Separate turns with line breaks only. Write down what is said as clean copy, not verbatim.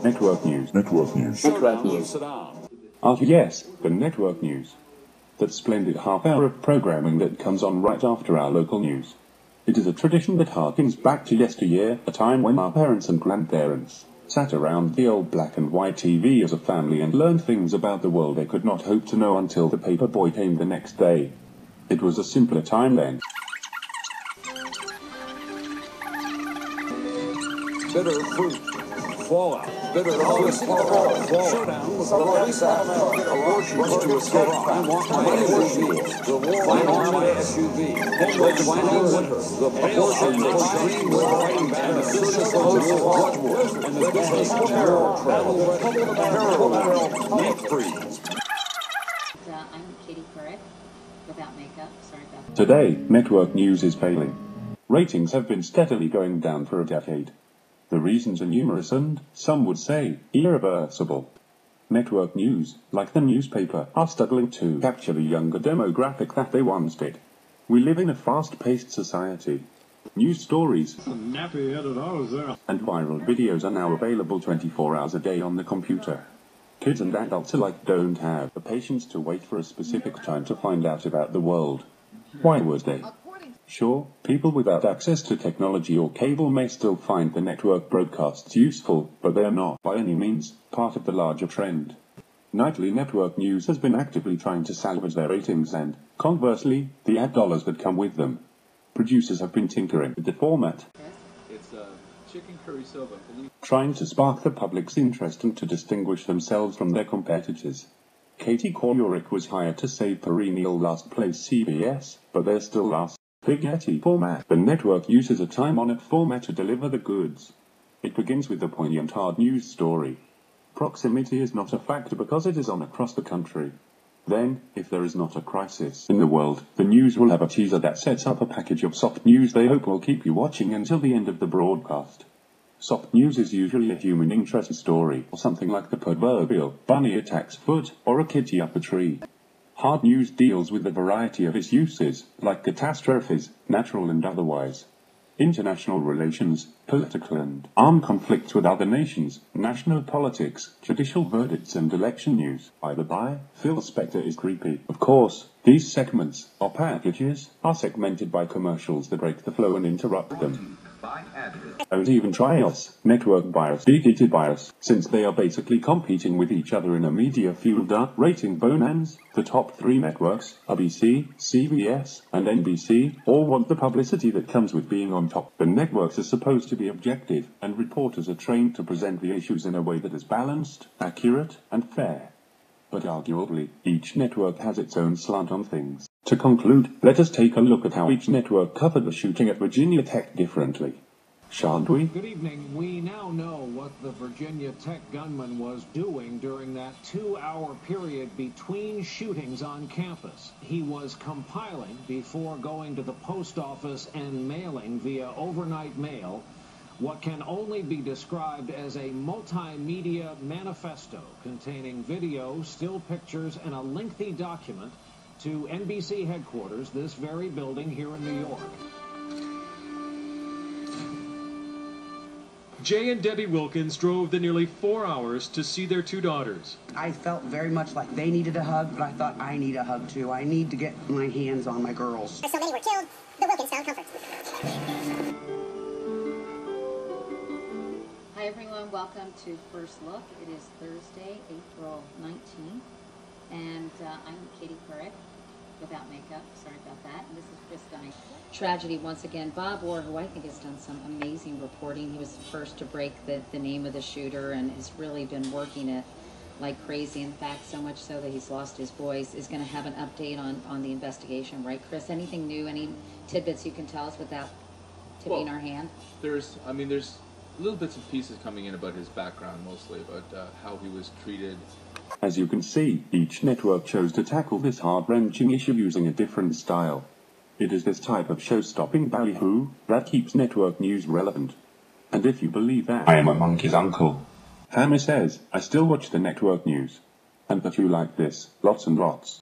Network news.
Network news.
Network news.
Ah yes, the network news. That splendid half hour of programming that comes on right after our local news. It is a tradition that harkens back to yesteryear, a time when our parents and grandparents sat around the old black and white TV as a family and learned things about the world they could not hope to know until the paper boy came the next day. It was a simpler time then.
Bitter fruit. Fallout. Bitter fruit. Fallout. Showdown. Abortion. To escape. I want my SUV. The war. I want my SUV. The abortion. The extreme war. Fighting back. The vicious drug war. And the business of terror. Parallel. Neck freeze.
I'm Katie Couric, without makeup. Sorry about that.
Today, network news is failing. Ratings have been steadily going down for a decade. The reasons are numerous and, some would say, irreversible. Network news, like the newspaper, are struggling to capture the younger demographic that they once did. We live in a fast-paced society. News stories and viral videos are now available 24 hours a day on the computer. Kids and adults alike don't have the patience to wait for a specific time to find out about the world. Why would they? Sure, people without access to technology or cable may still find the network broadcasts useful, but they are not, by any means, part of the larger trend. Nightly network news has been actively trying to salvage their ratings and, conversely, the ad dollars that come with them. Producers have been tinkering with the format.
It's chicken curry soba.
Trying to spark the public's interest and to distinguish themselves from their competitors. Katie Couric was hired to save perennial last-place CBS, but they're still last. Spaghetti format. The network uses a time-honored format to deliver the goods. It begins with a poignant hard news story. Proximity is not a factor because it is on across the country. Then, if there is not a crisis in the world, the news will have a teaser that sets up a package of soft news they hope will keep you watching until the end of the broadcast. Soft news is usually a human interest story, or something like the proverbial bunny attacks foot, or a kitty up a tree. Hard news deals with a variety of its uses, like catastrophes, natural and otherwise. International relations, political and armed conflicts with other nations, national politics, judicial verdicts and election news. By the by, Phil Spector is creepy. Of course, these segments, or packages, are segmented by commercials that break the flow and interrupt them. Don't even try us, network bias, bigoted bias, since they are basically competing with each other in a media-fueled rating bonanza. The top three networks, ABC, CBS, and NBC, all want the publicity that comes with being on top. The networks are supposed to be objective, and reporters are trained to present the issues in a way that is balanced, accurate, and fair. But arguably, each network has its own slant on things. To conclude, let us take a look at how each network covered the shooting at Virginia Tech differently. Shan't we?
Good evening. We now know what the Virginia Tech gunman was doing during that 2-hour period between shootings on campus. He was compiling before going to the post office and mailing via overnight mail what can only be described as a multimedia manifesto containing video, still pictures, and a lengthy document to NBC headquarters, this very building here in New York.
Jay and Debbie Wilkins drove the nearly 4 hours to see their two daughters.
I felt very much like they needed a hug, but I thought I need a hug too. I need to get my hands on my girls.
As so many were killed, the Wilkins found comfort.
Hi everyone, welcome to First Look. It is Thursday, April 19th, and I'm Katie Couric, without makeup. Sorry about that. And this is Chris Dunning. Tragedy once again. Bob Orr, who I think has done some amazing reporting. He was the first to break the name of the shooter and has really been working it like crazy. In fact, so much so that he's lost his voice. Is going to have an update on the investigation, right, Chris? Anything new? Any tidbits you can tell us without tipping our hand?
There's little bits and pieces coming in about his background, mostly about how he was treated.
As you can see, each network chose to tackle this heart-wrenching issue using a different style. It is this type of show-stopping ballyhoo that keeps network news relevant. And if you believe that I am a monkey's uncle, Hammer says, I still watch the network news. And that you like this, lots and lots.